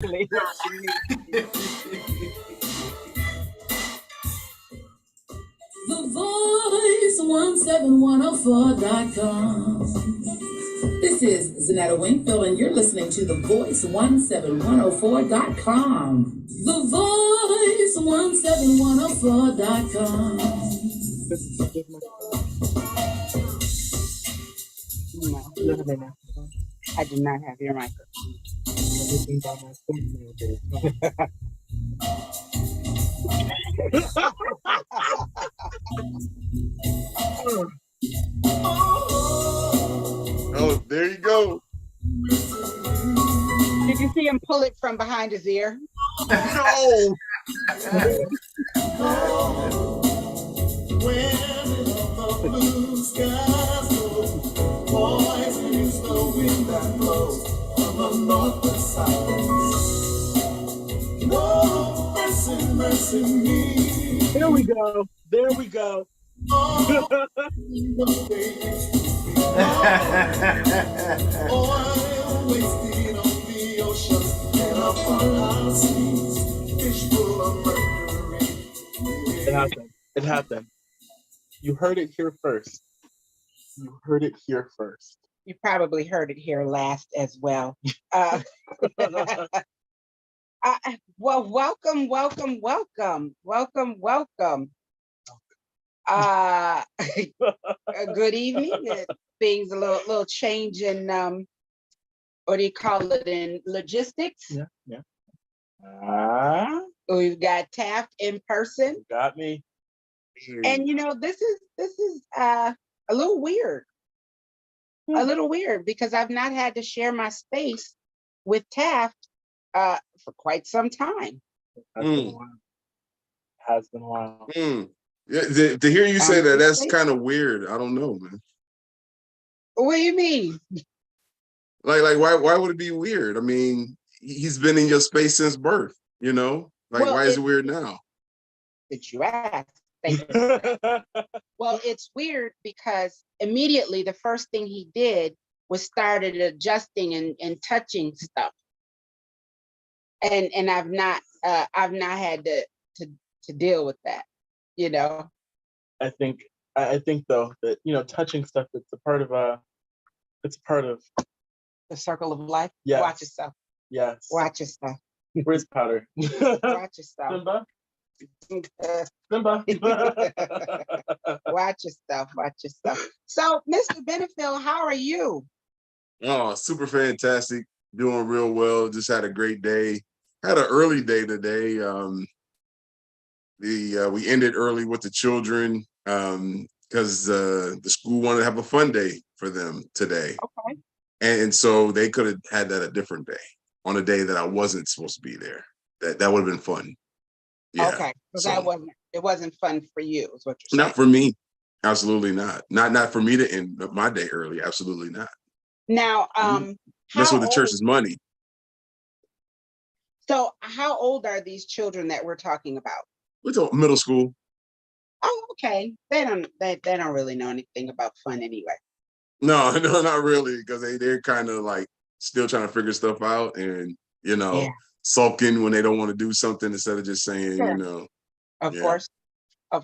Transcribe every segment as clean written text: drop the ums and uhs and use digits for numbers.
The Voice 17104.com. This is Zanetta Wingfield, and you're listening to The Voice 17104.com. The Voice 17104.com. No. I do not have your microphone. Oh, there you go. Did you see him pull it from behind his ear? No. There we go. There we go. It happened. It happened. You heard it here first. You heard it here first. You probably heard it here last as well. Well, welcome. Good evening. Things a little change in what do you call it, in logistics? Yeah. We've got Taft in person. Got me. And this is a little weird. A little weird because I've not had to share my space with Taft for quite some time. Has been a while. Yeah, to hear you say that, that's kind of weird. I don't know, man. What do you mean? Like why would it be weird? I mean, he's been in your space since birth, Well, why is it weird now? Did you ask? Thank you. Well, it's weird because immediately the first thing he did was started adjusting and touching stuff. And I've not had to deal with that, I think though that touching stuff, it's a part of the circle of life. Yes. Watch yourself. Yes. Watch yourself. Where's Powder? Watch yourself. Simba. Watch yourself. So, Mr. Benefield, how are you? Oh, super fantastic. Doing real well. Just had a great day. Had an early day today. We ended early with the children because the school wanted to have a fun day for them today. Okay. And so they could have had that a different day, on a day that I wasn't supposed to be there. That would have been fun. Yeah. Okay. So it wasn't fun for you, is what you're saying. Not for me. Absolutely not. Not for me to end my day early. Absolutely not. Now, that's with the church's money. So how old are these children that we're talking about? We're talking middle school. Oh, okay. They don't really know anything about fun anyway. No, not really, because they're kind of like still trying to figure stuff out and sulking when they don't want to do something instead of just saying, Sure. Of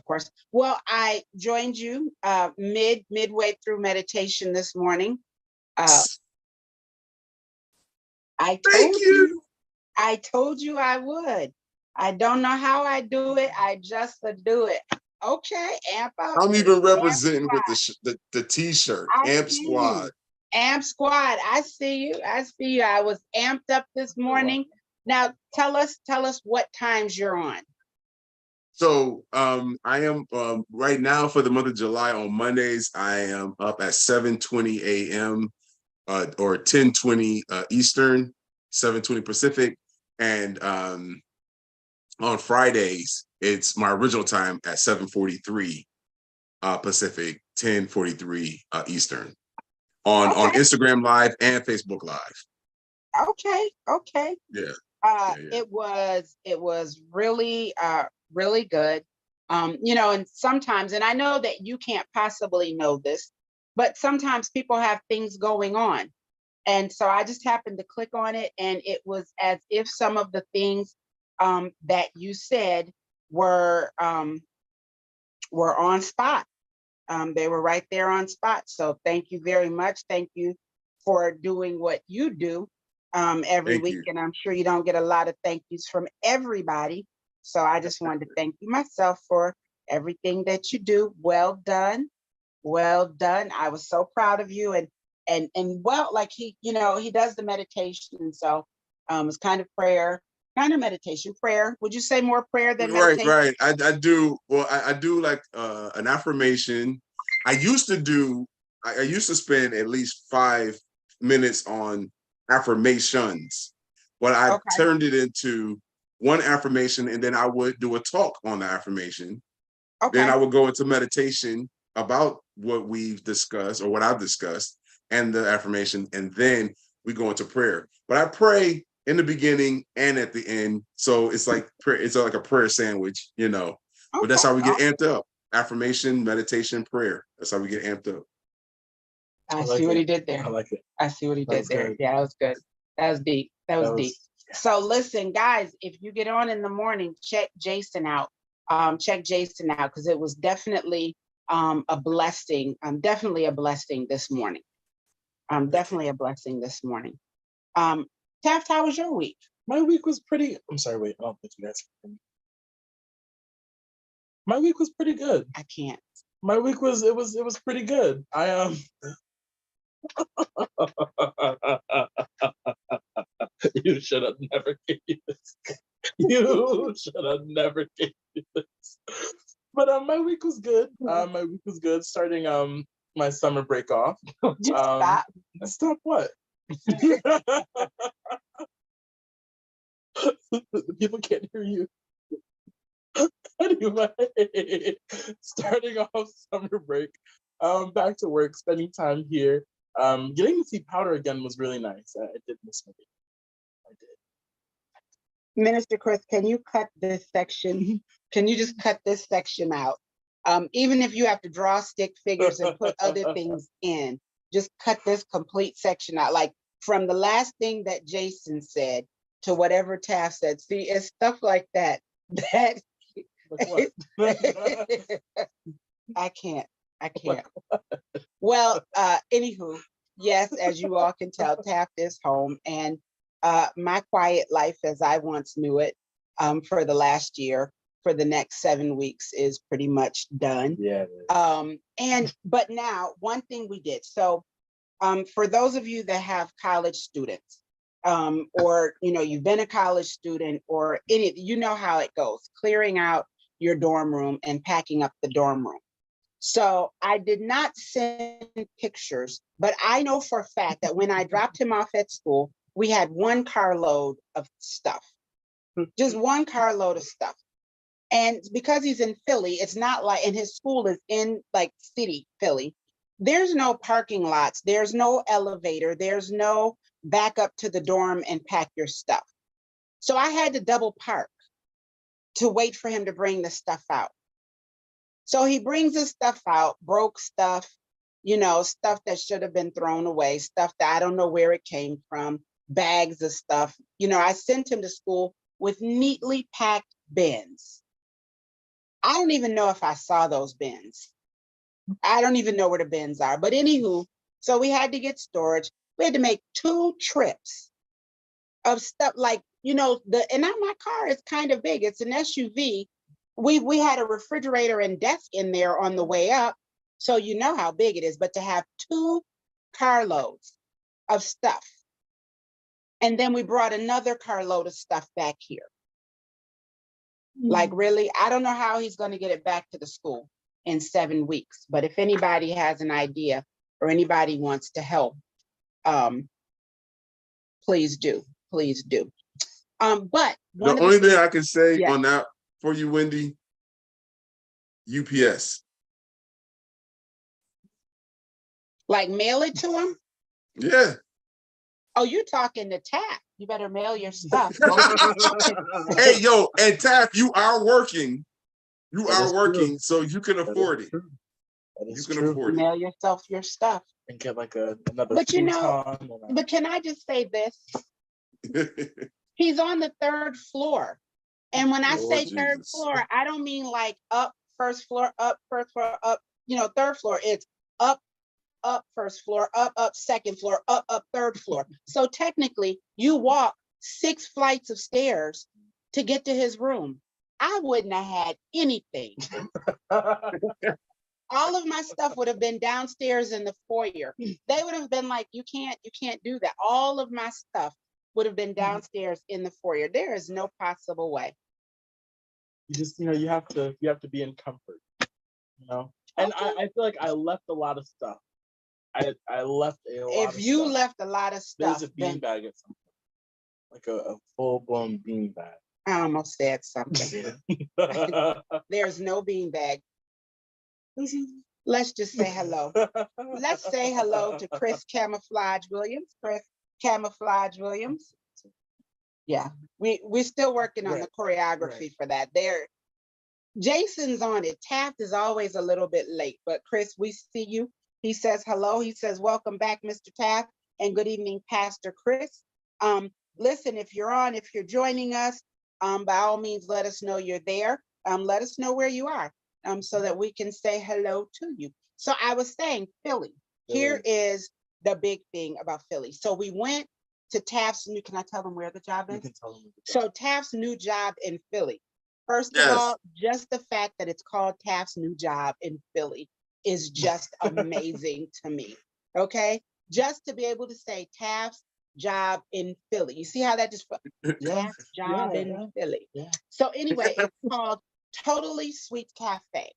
course. Well, I joined you midway through meditation this morning. I told you I would. I don't know how I do it. I just do it. Okay, amp up. I'm even representing with the t-shirt, Amp Squad. Amp Squad, I see you. I was amped up this morning. Now tell us what times you're on. So I am right now for the month of July on Mondays, I am up at 7:20 a.m. Or 10:20 Eastern, 7:20 Pacific. And on Fridays, it's my original time at 7:43 Pacific, 10:43 Eastern on Instagram Live and Facebook Live. Okay. Yeah. It was really really good. And sometimes, and I know that you can't possibly know this, but sometimes people have things going on. And so I just happened to click on it, and it was as if some of the things that you said were on spot. They were right there on spot. So thank you very much. Thank you for doing what you do every Thank week. you. And I'm sure you don't get a lot of thank yous from everybody. So I just wanted to thank you myself for everything that you do. Well done. Well done. I was so proud of you. And well, like he does the meditation. So it's kind of prayer, kind of meditation, prayer. Would you say more prayer than Right, meditation? right. I do. Well, I do like an affirmation. I used to spend at least 5 minutes on affirmations, but I Okay. turned it into one affirmation, and then I would do a talk on the affirmation. Then Okay. I would go into meditation about what we've discussed or what I've discussed and the affirmation, and then we go into prayer. But I pray in the beginning and at the end, so it's like prayer, it's like a prayer sandwich, you know. But that's Okay. how we get amped up: affirmation, meditation, prayer. That's how we get amped up. I like see what it. he did there. I like it. I see what he That did was there. good. Yeah, that was good. That was deep. That was That deep. was So listen, guys, if you get on in the morning, check Jason out. Check Jason out, because it was definitely a blessing. Definitely a blessing this morning. Definitely a blessing this morning. Taft, how was your week? my week was pretty. I'm sorry, wait, I don't think you guys can hear me. My week was pretty good. I can't. My week was it was pretty good. I you should have never gave you this. You should have never gave you this. But my week was good. My week was good. Starting my summer break off. Just stop. Stop what? People can't hear you. Anyway, starting off summer break, back to work, spending time here. Getting to see Powder again was really nice. I did miss my baby. I did. Minister Chris, can you cut this section? Can you just cut this section out? Even if you have to draw stick figures and put other things in, just cut this complete section out. Like from the last thing that Jason said to whatever Taft said. See, it's stuff like that that Like what? I can't. Well, anywho, yes, as you all can tell, Taft is home, and my quiet life as I once knew it for the last year, for the next 7 weeks, is pretty much done. Yeah. But now one thing we did. So for those of you that have college students, or you've been a college student, or you know how it goes, clearing out your dorm room and packing up the dorm room. So I did not send pictures, but I know for a fact that when I dropped him off at school, we had one carload of stuff, just one carload of stuff. And because he's in Philly, it's not like, and his school is in like city Philly, there's no parking lots, there's no elevator, there's no back up to the dorm and pack your stuff. So I had to double park to wait for him to bring the stuff out. So he brings his stuff out, broke stuff, stuff that should have been thrown away, stuff that I don't know where it came from, bags of stuff. I sent him to school with neatly packed bins. I don't even know if I saw those bins. I don't even know where the bins are. But anywho, so we had to get storage. We had to make 2 trips of stuff like, and now my car is kind of big. It's an SUV. We had a refrigerator and desk in there on the way up. So you know how big it is, but to have 2 carloads of stuff. And then we brought another carload of stuff back here. Like, really, I don't know how he's going to get it back to the school in 7 weeks. But if anybody has an idea or anybody wants to help, please do. Please do. But The only thing I can say on that for you, Wendy, UPS. Like mail it to him? Yeah. Oh, you're talking to Taft. You better mail your stuff. Hey, yo, and Taft, you are working. You That are is working, true. so you can afford it. That is You can true. afford it. Mail yourself your stuff. and get like another But you know, futon. but can I just say this? He's on the 3rd floor. And when I Lord say 3rd Jesus. floor, I don't mean like up, 1st floor, up, 1st floor, up, 3rd floor. It's up, 1st floor, up, 2nd floor, up, 3rd floor. So technically, you walk 6 flights of stairs to get to his room. I wouldn't have had anything. All of my stuff would have been downstairs in the foyer. They would have been like, you can't do that. All of my stuff would have been downstairs in the foyer. There is no possible way. You just, you have to be in comfort, And Okay. I feel like I left a lot of stuff. I left a lot of If you stuff. left a lot of stuff, There's a beanbag at some point, like a full-blown beanbag. I almost said something. There's no beanbag. Let's just say hello. Let's say hello to Chris Camouflage Williams. Chris Camouflage Williams. Yeah, we're still working on the choreography for that. Jason's on it. Taft is always a little bit late, but Chris, we see you. He says hello. He says, welcome back, Mr. Taft, and good evening, Pastor Chris. Listen, if you're joining us, by all means, let us know you're there. Let us know where you are, so that we can say hello to you. So I was saying, Philly. Here is the big thing about Philly. So we went to Taft's new, can I tell them where the job is? You can tell them. So Taft's new job in Philly. First of Yes. all, just the fact that it's called Taft's new job in Philly is just amazing to me. Okay, just to be able to say Taft's job in Philly. You see how that just Taft's job in Philly. Yeah. So anyway, it's called Totally Sweet Cafe.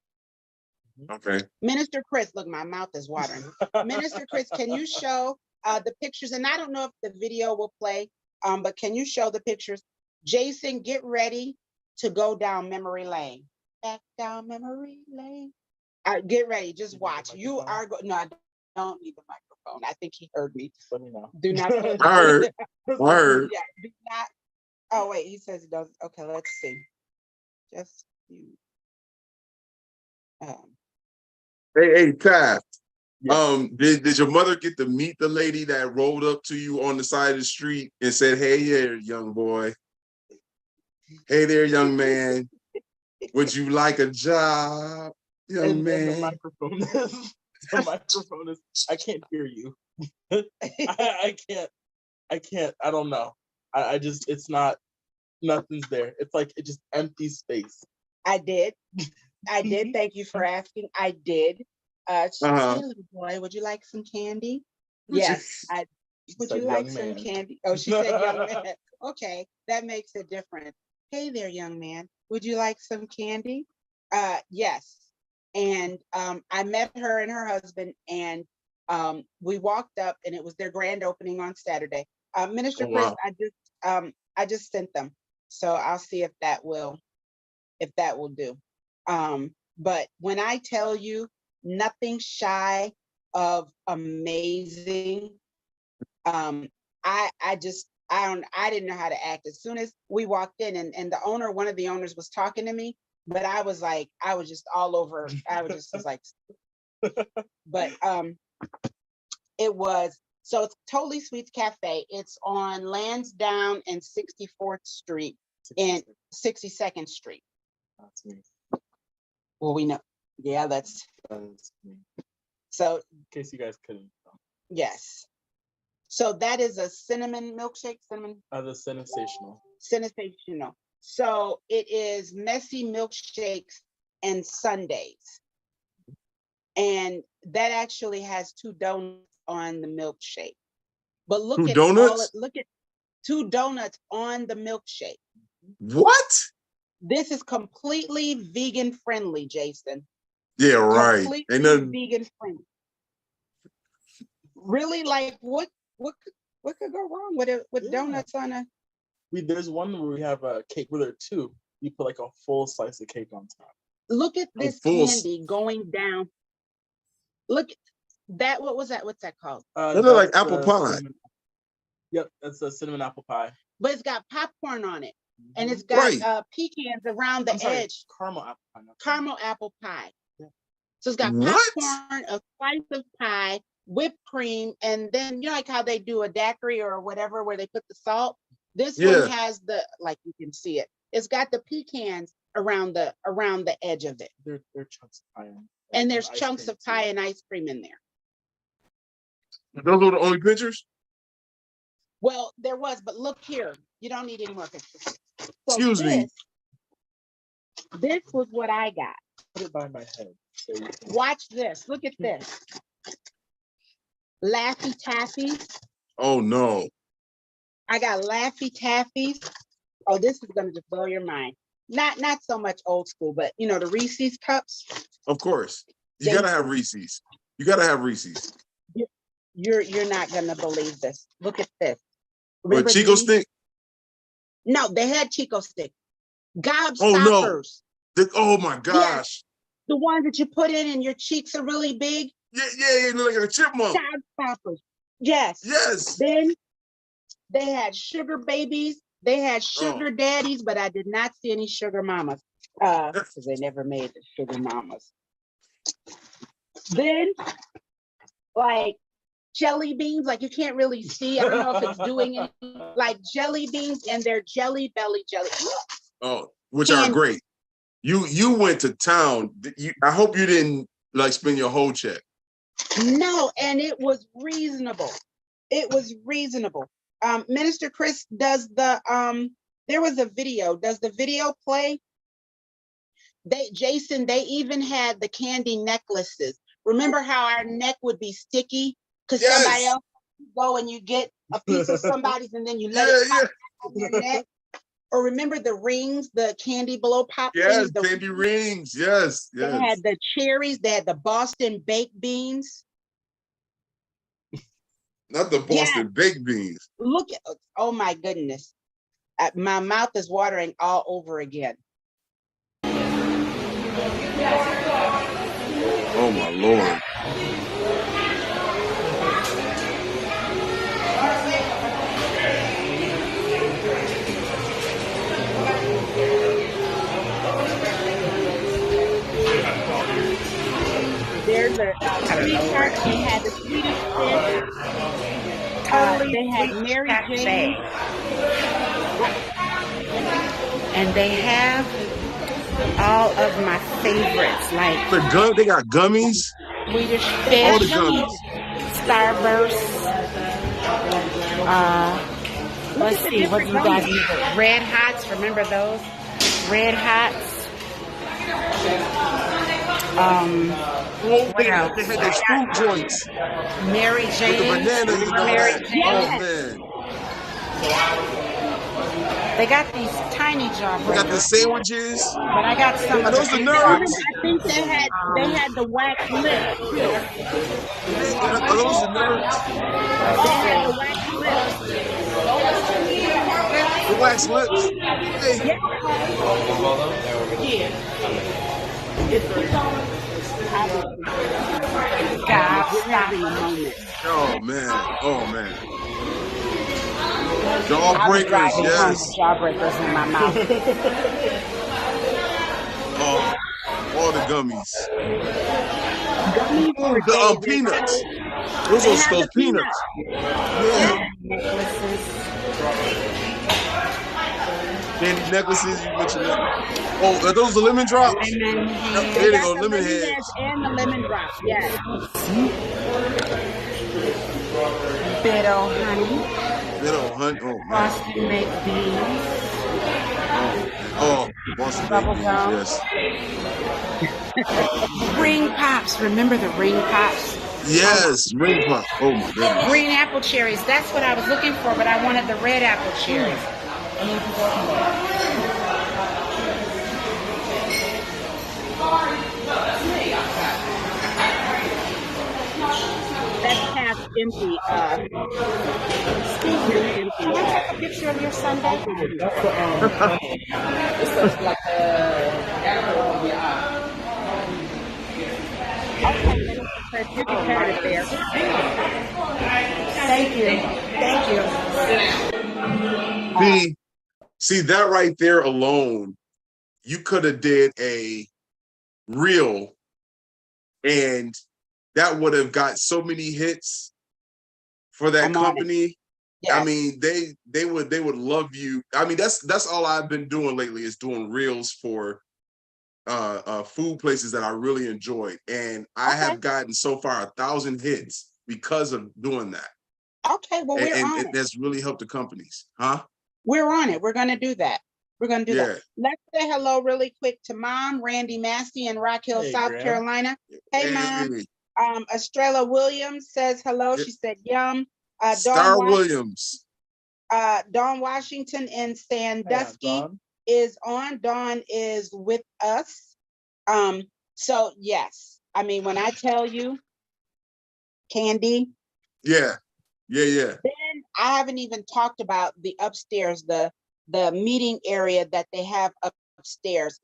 Okay. Minister Chris, look, my mouth is watering. Minister Chris, can you show the pictures? And I don't know if the video will play, but can you show the pictures? Jason, get ready to go down memory lane. Back down memory lane. Get ready, just watch. You are no, I don't need the microphone. I think he heard me. Let me know. Do not. I heard. Yeah, do not. Oh wait, he says he does. Okay, let's see. Just you. Hey, Taft. Yeah. Did your mother get to meet the lady that rolled up to you on the side of the street and said, "Hey there, young boy. Hey there, young man. Would you like a job, young And man?" the microphone is, I can't hear you. I can't, I don't know. I just, it's not, nothing's there. It's like, it just empty space. I did. Thank you for asking. I did. She said, "Hey, little boy, would you like some candy?" Yes. Would you like some candy? Oh, she said young man. Okay, that makes a difference. Hey there, young man. Would you like some candy? Yes. And I met her and her husband, and we walked up, and it was their grand opening on Saturday. Minister Chris, I just sent them, so I'll see if that will do. But when I tell you, nothing shy of amazing. I didn't know how to act. As soon as we walked in, and one of the owners was talking to me, but I was just all over. I was like, but so it's Totally Sweets Cafe. It's on Lansdowne and 64th Street and 62nd Street. That's me. Well, we know. Yeah, that's me. So. In case you guys couldn't. Yes. So that is a cinnamon milkshake. The sensational. Sensational. So it is messy milkshakes and sundaes. And that actually has 2 donuts on the milkshake. But look at 2 donuts on the milkshake. What? This is completely vegan friendly, Jason. Yeah, right. Completely vegan friendly. Really, like what could go wrong with donuts on a? There's one where we have a cake where there are 2. You put like a full slice of cake on top. Look at this candy going down. Look at that. What was that? What's that called? They look like apple pie. Yep, that's a cinnamon apple pie. But it's got popcorn on it, and it's got pecans around the edge. Caramel apple pie. Caramel apple pie. Yeah. So it's got What? popcorn, a slice of pie, whipped cream, and then you know like how they do a daiquiri or whatever where they put the salt. This one Yeah. has the, like you can see it. It's got the pecans around the edge of it. They're chunks of pie. And there's ice chunks cream of pie too. and ice cream in there. Those were the only pictures? Well, there was, but look here. You don't need any more pictures. So Excuse me. This was what I got. Put it by my head. So you can- Watch this. Look at this. Laffy Taffies. Oh no. I got Laffy Taffies. Oh, this is gonna just blow your mind. Not so much old school, but you know, the Reese's cups. Of course. You They- gotta have Reese's. You gotta have Reese's. You're not gonna believe this. Look at this. But Remember Chico these? stick. No, they had Chico stick. Gobstoppers. Oh no. Oh my gosh. The ones that you put in and your cheeks are really big. Yeah, look like a chipmunk. Gobstoppers. Yes. Yes. Then they had sugar babies. They had sugar daddies, but I did not see any sugar mamas. Because they never made the sugar mamas. Then, like jelly beans, like you can't really see. I don't know if it's doing it. Like jelly beans, and they're jelly belly jelly. Oh, which are great. You went to town. I hope you didn't like spend your whole check. No, and it was reasonable. It was reasonable. Minister Chris, does the there was a video. Does the video play? Jason, they even had the candy necklaces. Remember how our neck would be sticky because somebody else would go and you get a piece of somebody's and then you let it pop on your neck. Or remember the rings, the candy blow pop Yes, things? candy rings. Yes. They had the cherries. They had the Boston baked beans. Not the Boston baked beans. Look at, oh my goodness. My mouth is watering all over again. Oh my Lord. There's a sweetheart. They had the Swedish fish. They had Mary Jane. And they have all of my favorites, like They got gummies. Swedish All fish, the gummies. Starburst. Let's see, what do you guys need? Red Hots, remember those? Red Hots. They had those fruit joints Mary with the Jane. bananas and all Mary that. Jane. Oh man. They got these tiny We got jawbreakers, the sandwiches. but I got some Are of those the the nerds? I think they had the wax lips too. Are those the nerds? They had the wax lips. The wax lips. Hey. We're having a moment. Oh man. Jawbreakers, yes. Jawbreakers in my mouth. Oh, all the gummies. Gummies for The days. peanuts. Those They are had those the peanuts. peanuts. Yeah. Necklaces. Candy necklaces, you mentioned that. Oh, are those the lemon drops? Lemon There head. you Got go, the lemon heads heads. and the lemon drops. Yes. Bit of honey. Little hunt. Oh man. Boston baked beans. Oh, Boston Bubble baked gum. beans, yes. Ring pops. Remember the ring pops? Yes, ring pop. Oh my goodness. Green apple cherries. That's what I was looking for, but I wanted the red apple cherries. That's half empty. Can I take a picture of your Sunday? You can cut it there. Thank you. Thank you. See that right there alone, you could have did a reel, and that would have got so many hits for that I'm on it. company. Yes. I mean, they would love you. I mean, that's all I've been doing lately is doing reels for food places that I really enjoyed, and I Okay. have gotten so far 1,000 hits because of doing that, Okay, well, we're on it. that's really helped the companies, huh? We're on it. We're going to do that. We're going to do Yeah. that. Let's say hello really quick to Mom, Randy Massey in Rock Hill, Hey, South Graham. Carolina. Hey, Mom. Estrella Williams says hello. Yeah. She said, yum. Star Williams. Dawn Washington in Sandusky Hey, Dawn. is on. Dawn is with us. So yes, I mean, when I tell you, Candy, Yeah. then I haven't even talked about the upstairs, the meeting area that they have upstairs.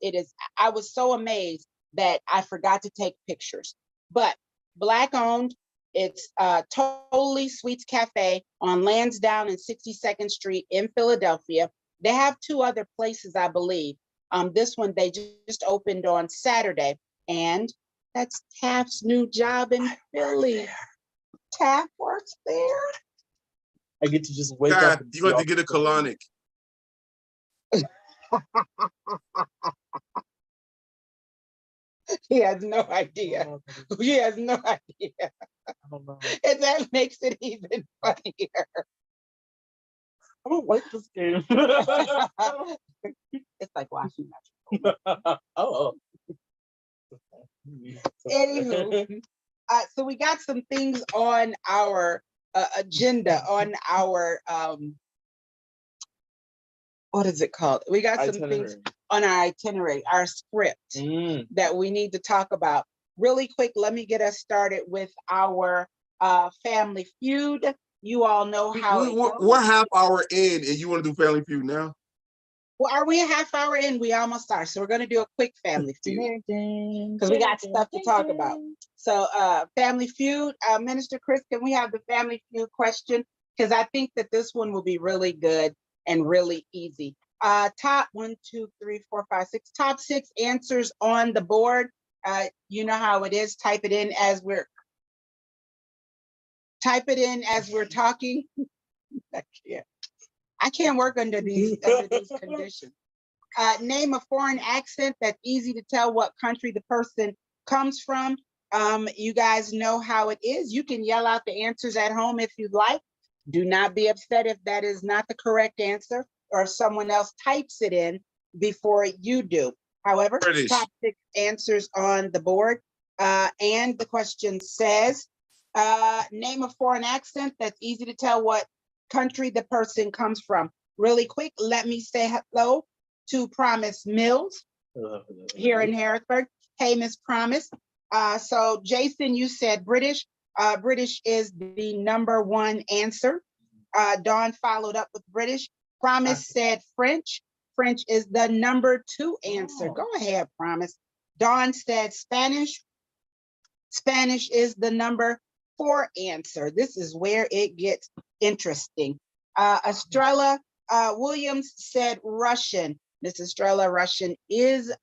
I was so amazed that I forgot to take pictures. But Black owned, it's Totally Sweets Cafe on Lansdowne and 62nd Street in Philadelphia. They have 2 other places, I believe. This one they just opened on Saturday, and that's Taft's new job in Philly. Taft works there. I get to just wake God, up. And you got to get a colonic. He has no idea. He has no idea. I don't know. And that makes it even funnier. I don't like this game. It's like watching that. Oh. Anywho, so we got some things on our agenda, on our what is it called? We got some things on our itinerary, our script that we need to talk about. Really quick, let me get us started with our Family Feud. You all know how it goes. We're half hour in, and you want to do Family Feud now? Well, are we a half hour in? We almost are. So we're going to do a quick Family Feud because we got stuff to talk about. So Family Feud, Minister Chris, can we have the Family Feud question? Because I think that this one will be really good and really easy. Top 1, 2, 3, 4, 5, 6, top 6 answers on the board. You know how it is. Type it in as we're talking. I can't work under these conditions. Name a foreign accent that's easy to tell what country the person comes from. You guys know how it is. You can yell out the answers at home if you'd like. Do not be upset if that is not the correct answer or if someone else types it in before you do. However, British. top 6 answers on the board. And the question says, name a foreign accent that's easy to tell what country the person comes from. Really quick, let me say hello to Promise Mills here in Harrisburg. Hey, Miss Promise. So Jason, you said British. British is the number 1 answer. Dawn followed up with British. Promise said French. French is the number 2 answer. Go ahead, Promise. Dawn said Spanish. Spanish is the number 4 answer. This is where it gets interesting. Estrella Williams said Russian. Miss Estrella, Russian is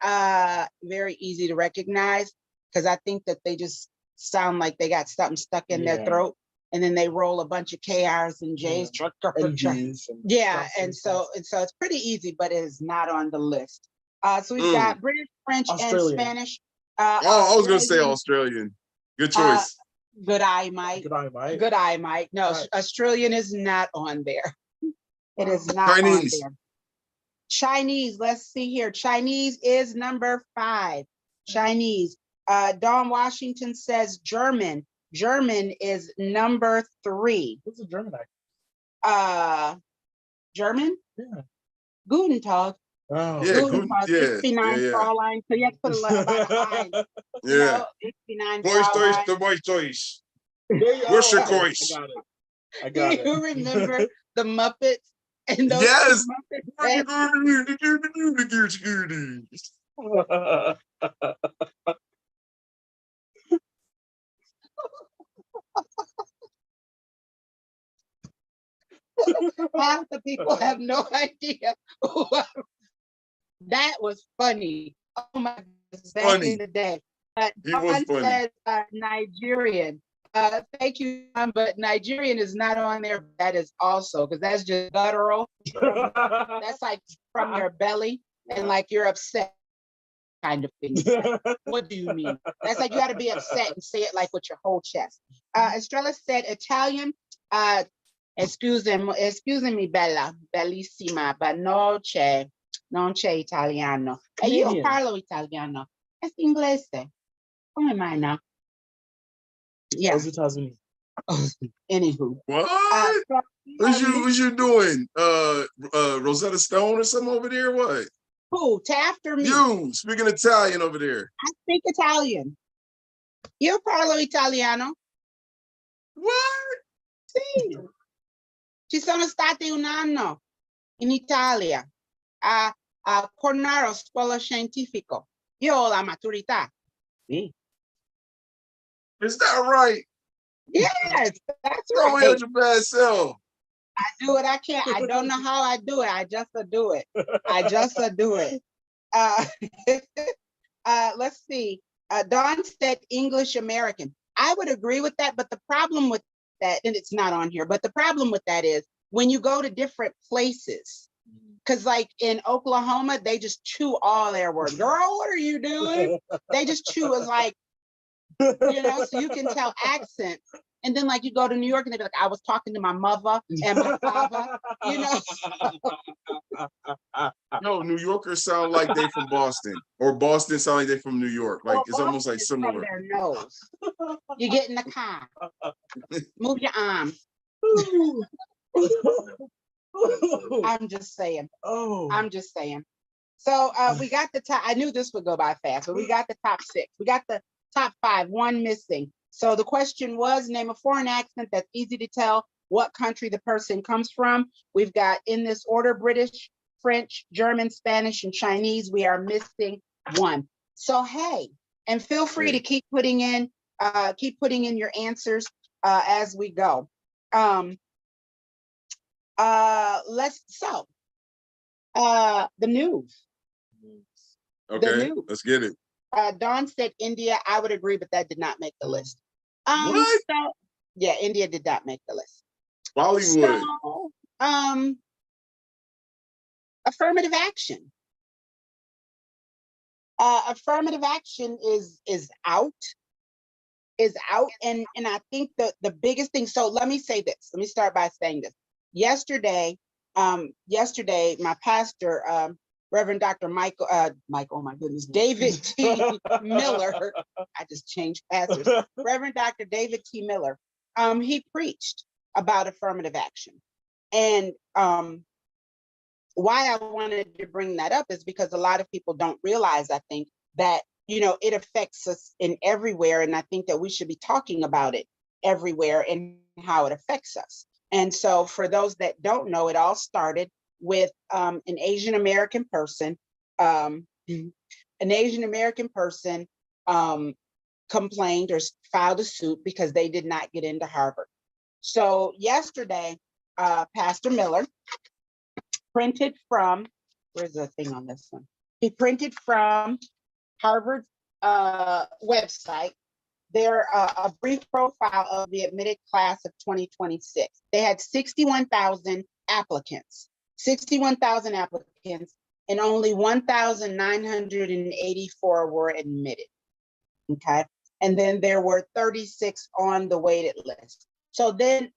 very easy to recognize because I think that they just sound like they got something stuck in their throat, and then they roll a bunch of KRs and J's. Yeah, and so it's pretty easy, but it is not on the list. So we've got British, French, Australian. and Spanish. I was going to say Australian. Good choice. Good eye, Mike. Good eye, Mike. No, right. Australian is not on there. It is not Chinese. on there. Chinese, let's see here. Chinese is number 5. Chinese. Dawn Washington says German. German is number 3. What's a German accent? German? Yeah. Guten Tag. Oh. Yeah, Guten Tag. Ich bin ein Fräulein. So you have to put a little about ein. Yeah. Ich bin ein Fräulein. Where's your voice? I got it. Do you remember the Muppets? And those yes. Half the people have no idea. That was funny. Oh my goodness, back in the day. He was Dawn funny. says Nigerian. Thank you, Dawn, but Nigerian is not on there. That is also, because that's just guttural. That's like from your belly and like you're upset kind of thing. What do you mean? That's like you got to be upset and say it like with your whole chest. Estrella said Italian. Excuse me, Bella, bellissima, but non c'è italiano. E io Canadian. parlo italiano. Es inglese. Come mai no? Yeah. Those are me. Anywho. What? So, What you doing? Rosetta Stone or something over there? What? who? Taft or me? You speaking Italian over there. I speak Italian. Io parlo italiano. What? Sì. Ci sono stati un anno in Italia a Cornaro Scuola Scientifico. Io ho la maturità. Sì. Is that right? Yes, that's Tell me right. your bad self. I do what I can. I don't know how I do it. I just do it. I just do it. Let's see. Dawn said English American. I would agree with that, but the problem with that, and it's not on here, but the problem with that is when you go to different places, because like in Oklahoma, they just chew all their words. Girl, what are you doing? They just chew as like, so you can tell accents. And then like you go to New York and they be like, I was talking to my mother and my father, No, New Yorkers sound like they from Boston, or Boston sound like they from New York. Like Well, it's almost like Boston is from similar. their nose. You get in the car, move your arms. I'm just saying. I'm just saying. So we got the top. I knew this would go by fast, but we got the top 6. We got the top 5, 1 missing. So the question was, name a foreign accent that's easy to tell what country the person comes from. We've got in this order, British, French, German, Spanish, and Chinese. We are missing 1. So, hey, and feel free to keep putting in your answers as we go. The news. Okay, The news. let's get it. Dawn said India. I would agree, but that did not make the list. What? So, yeah, India did not make the list. Bollywood. So, affirmative action. Affirmative action is out. And I think the biggest thing. So let me say this. Let me start by saying this. Yesterday, my pastor, Reverend Dr. Michael, oh my goodness, David T. Miller. I just changed pastors. Reverend Dr. David T. Miller. He preached about affirmative action. And why I wanted to bring that up is because a lot of people don't realize, I think, that, it affects us in everywhere. And I think that we should be talking about it everywhere and how it affects us. And so for those that don't know, it all started with an Asian American person. Complained or filed a suit because they did not get into Harvard. So yesterday, Pastor Miller printed from, where's the thing on this one? He printed from Harvard's website a brief profile of the admitted class of 2026. They had 61,000 applicants, and only 1,984 were admitted. Okay. And then there were 36 on the waited list. So then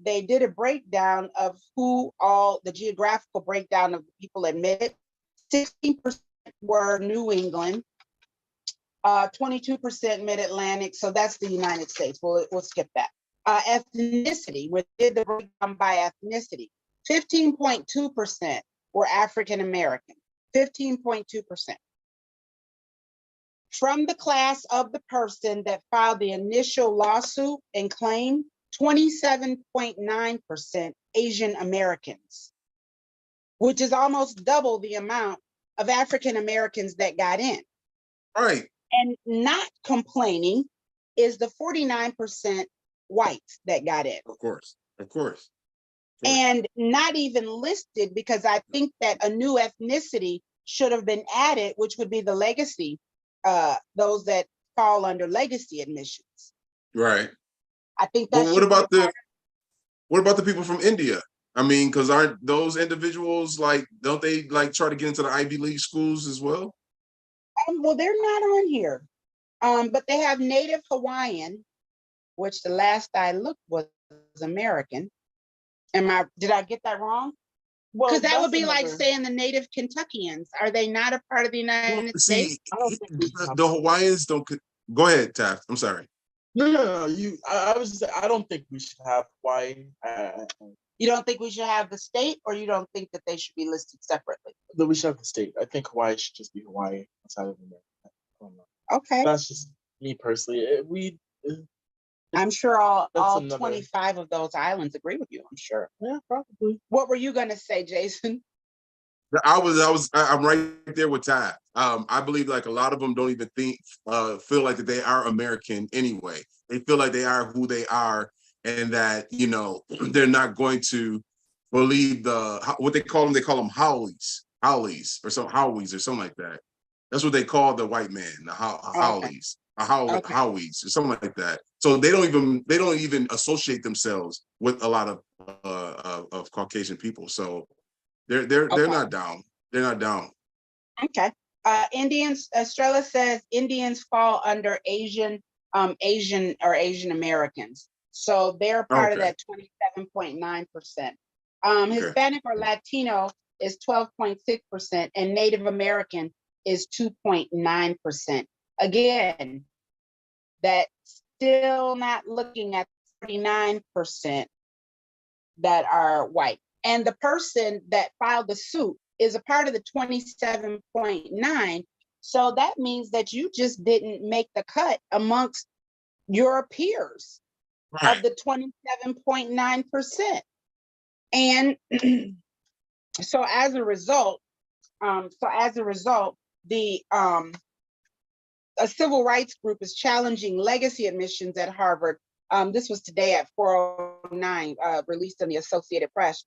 they did a breakdown of the geographical breakdown of the people admitted. 16% were New England, 22% Mid-Atlantic. So that's the United States. We'll skip that. Ethnicity, we did the breakdown by ethnicity. 15.2% were African American, 15.2%. From the class of the person that filed the initial lawsuit and claim, 27.9% Asian Americans, which is almost double the amount of African Americans that got in. Right. And not complaining is the 49% whites that got in. Of course. And not even listed, because I think that a new ethnicity should have been added, which would be the legacy, those that fall under legacy admissions. Right. I think that But should be a part. what about the people from India? I mean, because aren't those individuals like, don't they like try to get into the Ivy League schools as well? Well, they're not on here. But they have Native Hawaiian, which the last I looked was American. Did I get that wrong? Well, Because that would that's be like another. saying the Native Kentuckians. Are they not a part of the Well, United States? see, I don't think we should have. the Hawaiians don't. Go ahead, Taft. I'm sorry. No. I was just saying, I don't think we should have Hawaii. You don't think we should have the state, or you don't think that they should be listed separately? That we should have the state. I think Hawaii should just be Hawaii outside of America. I don't know. Okay. That's just me personally. I'm sure all another- 25 of those islands agree with you, I'm sure. Yeah, probably. What were you gonna say, Jason? I'm right there with Ty. I believe like a lot of them don't even feel like that they are American anyway. They feel like they are who they are, and that, you know, they're not going to believe what they call them. They call them Howleys or something like that. That's what they call the white man, the Howleys, Okay. Howies or something like that. So they don't even associate themselves with a lot of Caucasian people. So they're Okay. not down. They're not down. Okay. Indians, Estrella says Indians fall under Asian Americans. So they're part of Okay. that 27.9%. Okay. Hispanic or Latino is 12.6%, and Native American is 2.9%. Again, that's still not looking at 39% that are white. And the person that filed the suit is a part of the 27.9. So that means that you just didn't make the cut amongst your peers of the 27.9%. And so as a result, the a civil rights group is challenging legacy admissions at Harvard. This was today at 4:09, released in the Associated Press,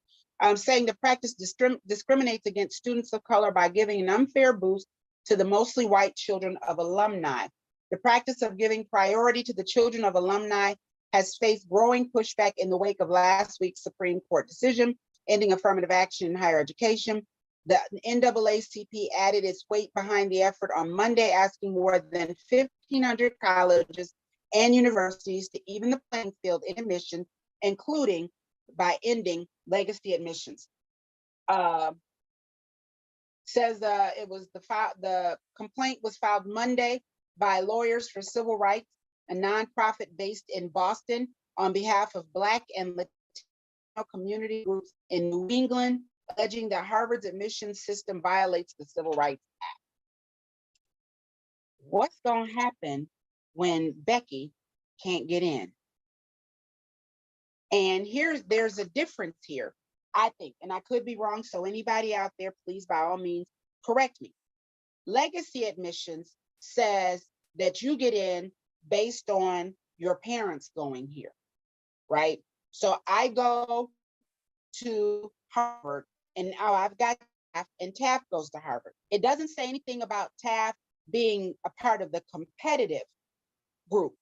saying the practice discriminates against students of color by giving an unfair boost to the mostly white children of alumni. The practice of giving priority to the children of alumni has faced growing pushback in the wake of last week's Supreme Court decision ending affirmative action in higher education. The NAACP added its weight behind the effort on Monday, asking more than 1,500 colleges and universities to even the playing field in admissions, including by ending legacy admissions. Says the complaint was filed Monday by Lawyers for Civil Rights, a nonprofit based in Boston, on behalf of Black and Latino community groups in New England, alleging that Harvard's admissions system violates the Civil Rights Act. What's going to happen when Becky can't get in? And there's a difference here, I think, and I could be wrong, so anybody out there, please, by all means, correct me. Legacy admissions says that you get in based on your parents going here, right? So I go to Harvard, and I've got Taft, and Taft goes to Harvard. It doesn't say anything about Taft being a part of the competitive group.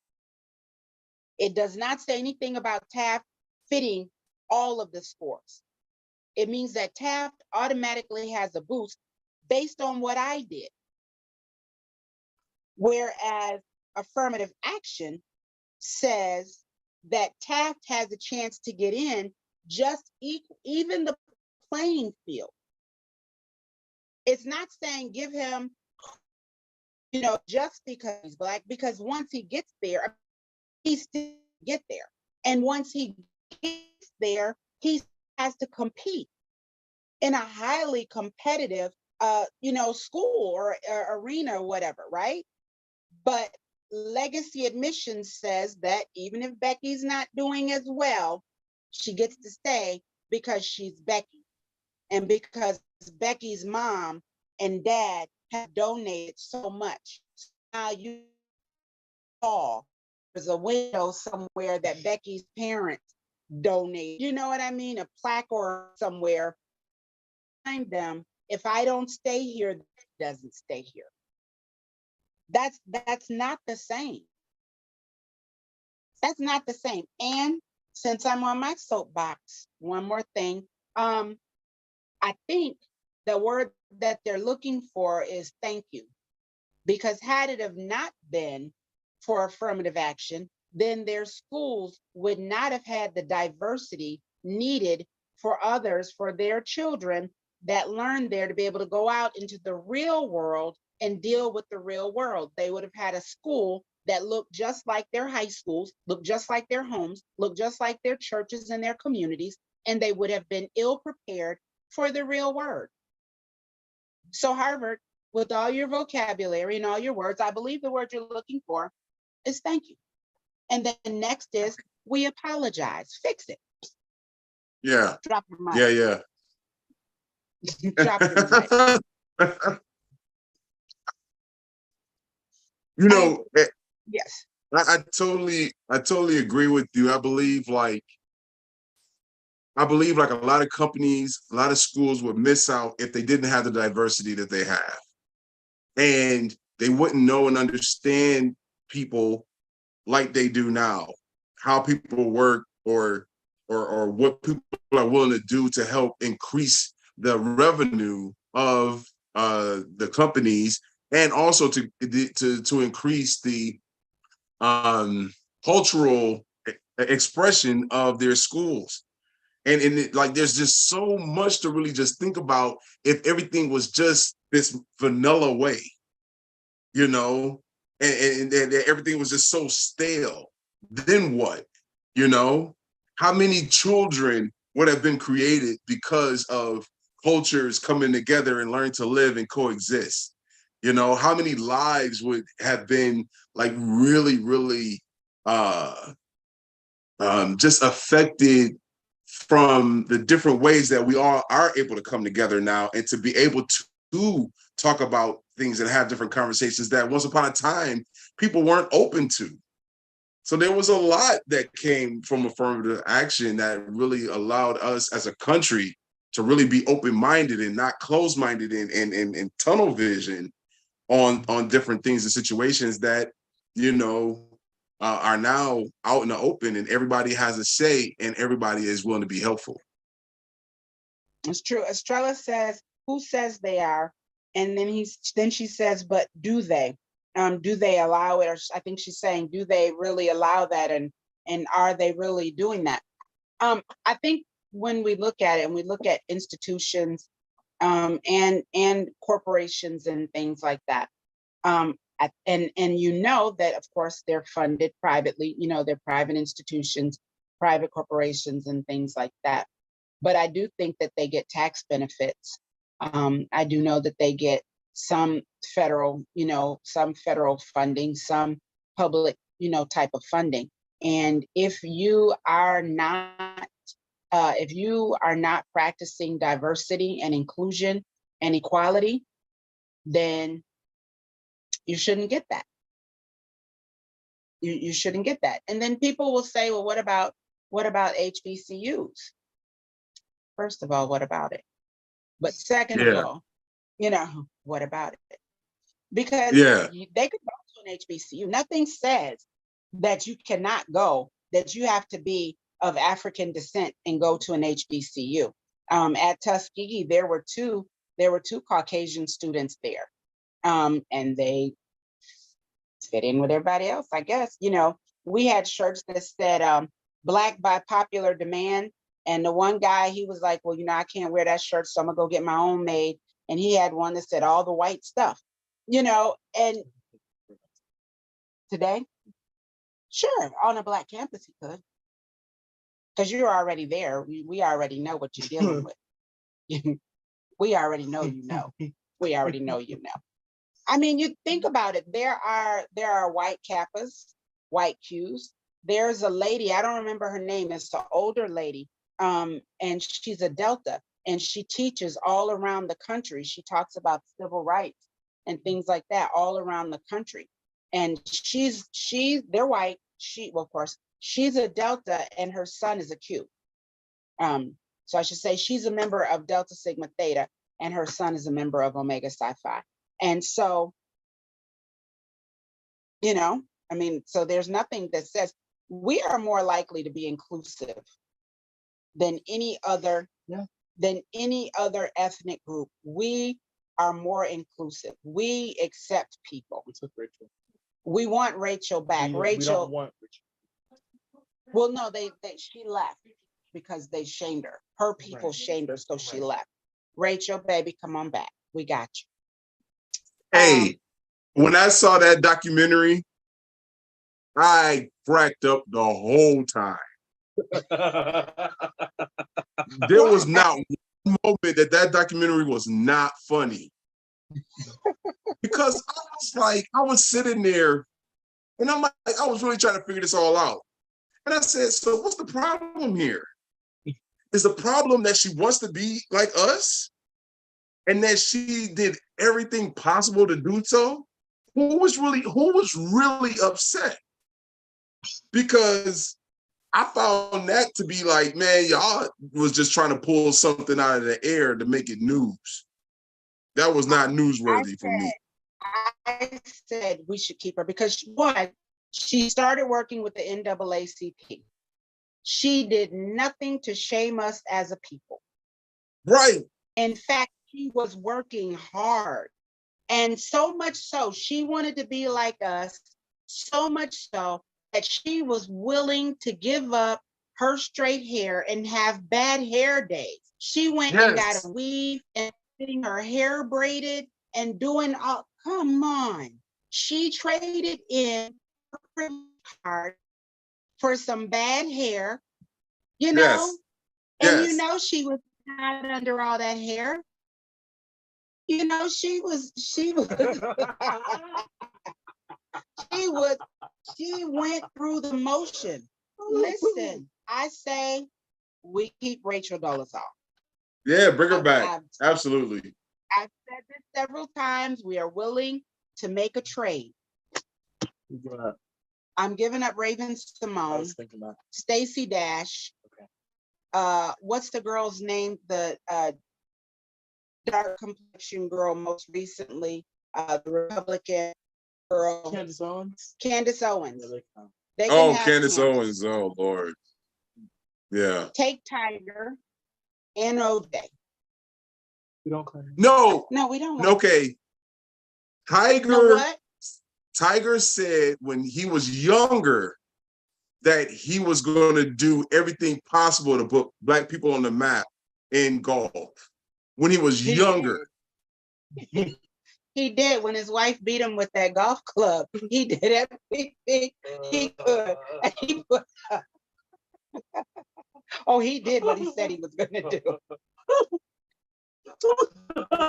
It does not say anything about Taft fitting all of the scores. It means that Taft automatically has a boost based on what I did. Whereas affirmative action says that Taft has a chance to get in just even the playing field. It's not saying give him, just because he's Black, because once he gets there, he still get there. And once he gets there, he has to compete in a highly competitive, school or arena or whatever, right? But legacy admissions says that even if Becky's not doing as well, she gets to stay because she's Becky, and because Becky's mom and dad have donated so much. So now you saw there's a window somewhere that Becky's parents donate. You know what I mean? A plaque or somewhere. Find them. If I don't stay here, it doesn't stay here. That's not the same. That's not the same. And since I'm on my soapbox, one more thing. I think the word that they're looking for is thank you. Because had it have not been for affirmative action, then their schools would not have had the diversity needed for others, for their children that learned there to be able to go out into the real world and deal with the real world. They would have had a school that looked just like their high schools, looked just like their homes, looked just like their churches and their communities, and they would have been ill prepared for the real world. So Harvard, with all your vocabulary and all your words, I believe the word you're looking for is thank you. And then next is we apologize. Fix it. Yeah. Drop your mic. Yeah. Drop your mic. You know, Yes. I totally agree with you. I believe like a lot of companies, a lot of schools would miss out if they didn't have the diversity that they have. And they wouldn't know and understand people like they do now, how people work or what people are willing to do to help increase the revenue of the companies, and also to increase the cultural expression of their schools. And like there's just so much to really just think about if everything was just this vanilla way, you know, and everything was just so stale. Then what? You know, how many children would have been created because of cultures coming together and learning to live and coexist? You know, how many lives would have been like really, really just affected from the different ways that we all are able to come together now, and to be able to talk about things and have different conversations that once upon a time people weren't open to. So there was a lot that came from affirmative action that really allowed us as a country to really be open-minded and not closed-minded and tunnel vision on different things and situations that, you know, are now out in the open, and everybody has a say and everybody is willing to be helpful. It's true. Estrella says, who says they are? And then she says, but do they? Do they allow it? Or I think she's saying, do they really allow that? And are they really doing that? I think when we look at it and we look at institutions and corporations and things like that, and you know that of course they're funded privately, you know, they're private institutions, private corporations and things like that. But I do think that they get tax benefits. I do know that they get some federal, some federal funding, some public, type of funding. And if you are not practicing diversity and inclusion and equality, then you shouldn't get that. You shouldn't get that. And then people will say, well, what about HBCUs? First of all, what about it? But second of all, what about it? Because they could go to an HBCU. Nothing says that you cannot go, that you have to be of African descent and go to an HBCU. At Tuskegee, there were two Caucasian students there. And they fit in with everybody else, I guess. We had shirts that said Black by popular demand. And the one guy, he was like, well, I can't wear that shirt, so I'm gonna go get my own made. And he had one that said all the white stuff, and today, sure, on a Black campus he could. Because you're already there. We already know what you're dealing with. We already know We already know I mean, you think about it. There are white Kappas, white Qs. There's a lady, I don't remember her name. It's an older lady, and she's a Delta, and she teaches all around the country. She talks about civil rights and things like that all around the country. And they're white. Of course, she's a Delta, and her son is a Q. So I should say she's a member of Delta Sigma Theta, and her son is a member of Omega Psi Phi. And so You know, I mean, so there's nothing that says we are more likely to be inclusive than any other Yeah. than any other ethnic group. We are more inclusive. We accept people. We took Rachel. We want Rachel back. We Rachel. don't want Rachel. Well, no, she left because they shamed her. Her people Right. shamed her, so she left. Rachel, baby, come on back. We got you. Hey, when I saw that documentary, I cracked up the whole time. There was not one moment that documentary was not funny. Because I was sitting there and I'm like, I was really trying to figure this all out. And I said, so what's the problem here? Is the problem that she wants to be like us? And that she did everything possible to do so? Who was really upset? Because I found that to be like, man, y'all was just trying to pull something out of the air to make it news. That was not newsworthy for me. I said we should keep her because one, she started working with the NAACP. She did nothing to shame us as a people. Right. In fact, she was working hard. And so much so, she wanted to be like us, so much so that she was willing to give up her straight hair and have bad hair days. She went and got a weave and getting her hair braided and doing all, come on. She traded in her card for some bad hair, you know? And you know she was not under all that hair. You know, she went through the motion. Listen, I say we keep Rachel Dolezal. Yeah, bring her back. Absolutely. I've said this several times. We are willing to make a trade. I'm giving up Raven Simone, Stacey Dash. Okay. What's the girl's name? The dark complexion girl most recently, the Republican girl. Candace Owens. Candace Owens. Candace Owens. Oh, Lord. Yeah. Take Tiger and OJ. We don't claim. No, we don't. Okay. Tiger. You know what? Tiger said when he was younger that he was going to do everything possible to put Black people on the map in golf. When he was younger. He did when his wife beat him with that golf club. He did everything he could. And he put, he did what he said he was going to do.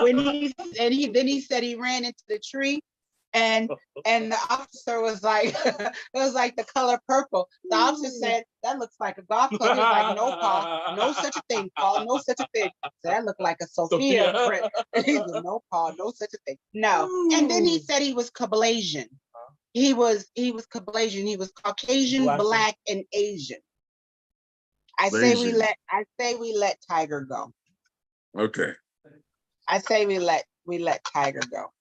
Then he said he ran into the tree, and the officer was like, it was like the color purple. The officer said, that looks like a golf club. He was like, no, Paul, no such a thing, Paul, no such a thing. So that looked like a Sophia. He said, no, Paul, no such a thing. No. And then he said he was Kablasian. He was Kablasian. He was Caucasian, Black, and Asian. I say we let Tiger go. Okay. I say we let Tiger go.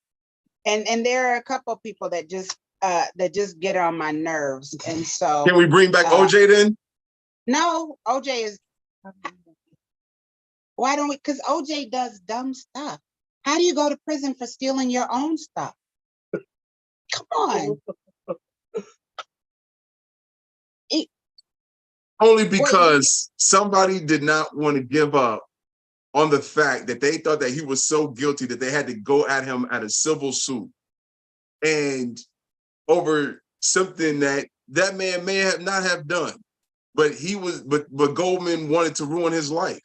And there are a couple of people that just get on my nerves. And so can we bring back OJ then? No, OJ is why don't we? Because OJ does dumb stuff. How do you go to prison for stealing your own stuff? Come on. Only because somebody did not want to give up on the fact that they thought that he was so guilty that they had to go at him at a civil suit and over something that man may have not have done, but but Goldman wanted to ruin his life.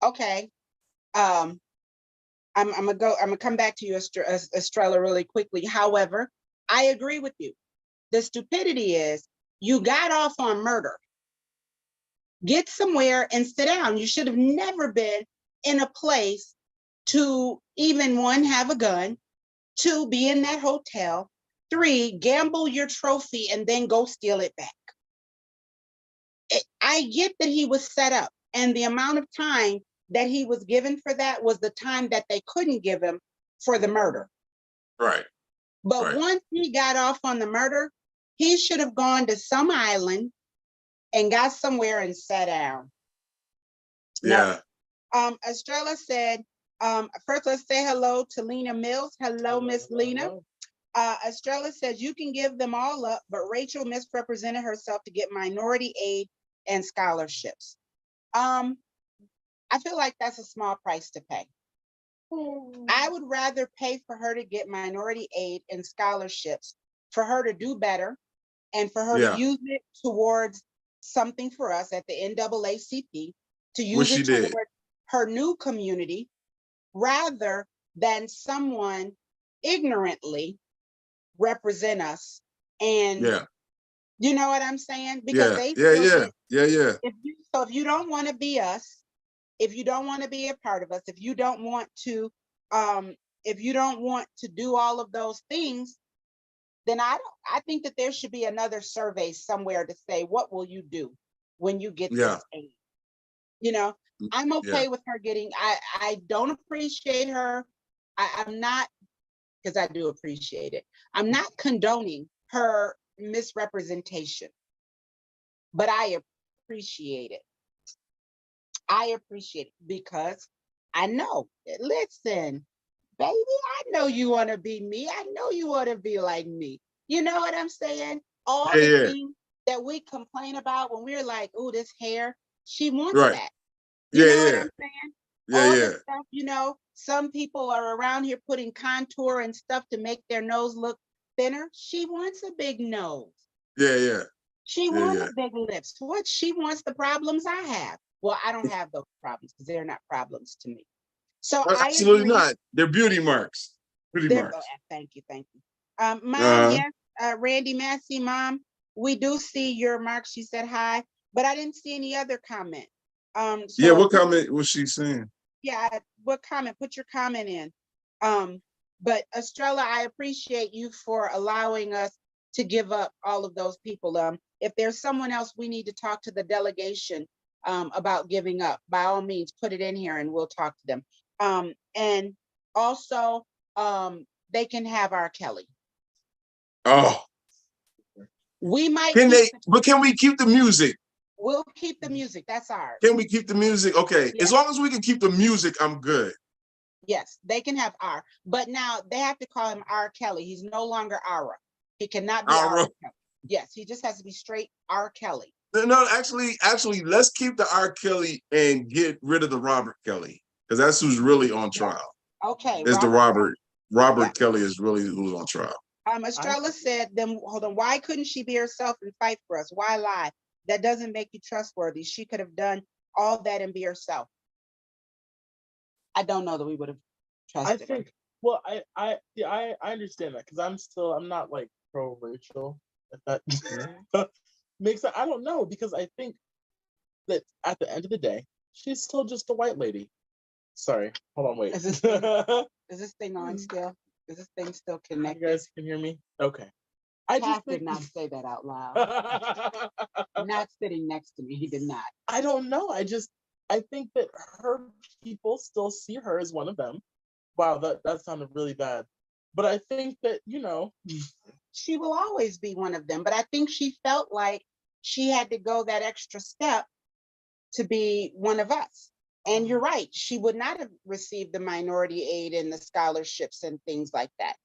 Okay. I'm gonna come back to you, Estrella, really quickly. However, I agree with you. The stupidity is you got off on murder. Get somewhere and sit down. You should have never been in a place to even one, have a gun, two, be in that hotel, three, gamble your trophy and then go steal it back. I get that he was set up, and the amount of time that he was given for that was the time that they couldn't give him for the murder. Right. But Right. once he got off on the murder, he should have gone to some island and got somewhere and sat down. Yeah. No. Estrella said, first let's say hello to Lena Mills. Hello, Miss Lena. Estrella says you can give them all up, but Rachel misrepresented herself to get minority aid and scholarships. I feel like that's a small price to pay. I would rather pay for her to get minority aid and scholarships for her to do better and for her Yeah. to use it towards something for us at the NAACP, to use What she it did. toward her new community, rather than someone ignorantly represent us. And Yeah. you know what I'm saying? Because Yeah. they Yeah. feel Yeah. that Yeah. if you don't want to be us, if you don't want to be a part of us, if you don't want to do all of those things, then I think that there should be another survey somewhere to say, what will you do when you get Yeah. this aid? You know, I'm okay Yeah. with her getting, I don't appreciate her. I'm not, because I do appreciate it. I'm not condoning her misrepresentation, but I appreciate it. I appreciate it because I know, listen, baby, I know you want to be me. I know you want to be like me. You know what I'm saying? All Yeah. the Yeah. things that we complain about when we're like, oh, this hair, she wants Right. that. You Yeah. know what Yeah. I'm saying? Yeah. All Yeah. the stuff, some people are around here putting contour and stuff to make their nose look thinner. She wants a big nose. Yeah. Yeah. She Yeah. wants Yeah. big lips. What? She wants the problems I have. Well, I don't have those problems because they're not problems to me. So I Absolutely agree. not. They're beauty marks. Beauty marks. Thank you. Mom, Uh, yes, Randy Massey, Mom, we do see your mark. She said hi, but I didn't see any other comment. yeah. So What comment was she saying? yeah, what comment? Put your comment in. But Estrella, I appreciate you for allowing us to give up all of those people. If there's someone else we need to talk to the delegation about giving up, by all means, put it in here and we'll talk to them. And also, they can have R. Kelly. Oh, We might can keep they? But can we keep the music? we'll keep the music. That's ours. Can we keep the music? Okay, Yes. as long as we can keep the music, I'm good. Yes, they can have R. But now they have to call him R. Kelly. He's no longer Ara. He cannot be All R. right. Kelly. Yes, he just has to be straight R. Kelly. No, actually, let's keep the R. Kelly and get rid of the Robert Kelly because that's who's really on trial. Okay. Is the Robert Yeah. Kelly is really who's on trial. Estrella said, then hold on, why couldn't she be herself and fight for us? Why lie? That doesn't make you trustworthy. She could have done all that and be herself. I don't know that we would have trusted I think, well, I understand that because I'm not like pro Rachel. If that makes sense. I don't know because I think that at the end of the day, she's still just a white lady. Sorry, hold on, wait. Is this thing on still? Is this thing still You connected? guys can hear me? Okay. I just Taft think did not say that out loud. Not sitting next to me. He did not. I don't know. I think that her people still see her as one of them. Wow, that sounded really bad. But I think that, She will always be one of them. But I think she felt like she had to go that extra step to be one of us. And you're right. She would not have received the minority aid and the scholarships and things like that.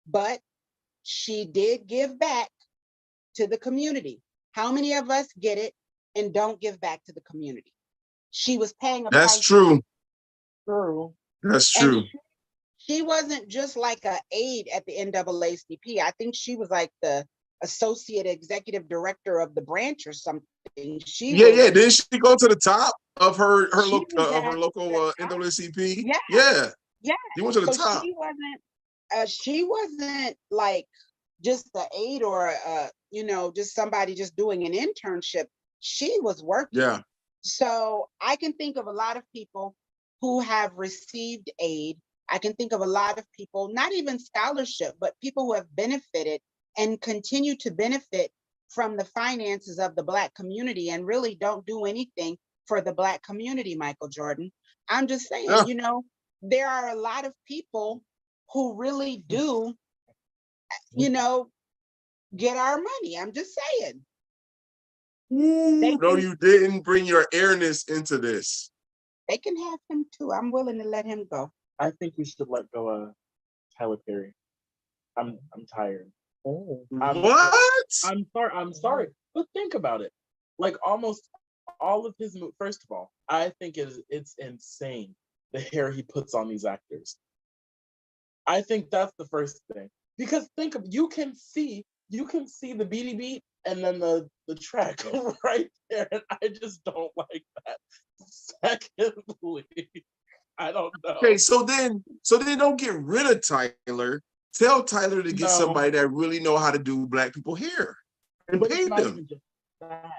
But she did give back to the community. How many of us get it and don't give back to the community? She was paying a price. That's true. True. That's And true. she wasn't just like an aide at the NAACP. I think she was like the associate executive director of the branch or something. Yeah. Didn't she go to the top of her She was at local the top. NAACP? Yeah. Yeah. Yeah. She went to the So top. she wasn't like just the aide or just somebody just doing an internship. She was working. Yeah. So I can think of a lot of people who have received aid. I can think of a lot of people, not even scholarship, but people who have benefited and continue to benefit from the finances of the Black community and really don't do anything for the Black community, Michael Jordan. I'm just saying, Yeah. there are a lot of people who really do you know, get our money. I'm just saying. Ooh, no, you didn't bring your airness into this. They can have him too. I'm willing to let him go. I think we should let go of Tyler Perry. I'm tired. What? I'm sorry. But think about it. Like almost all of his first of all, I think it's insane the hair he puts on these actors. I think that's the first thing. Because you can see the beady beat and then the track right there. And I just don't like that. Secondly, I don't know. Okay, so then don't get rid of Tyler. Tell Tyler to get somebody that really know how to do black people hair and But pay it's not them. even just that.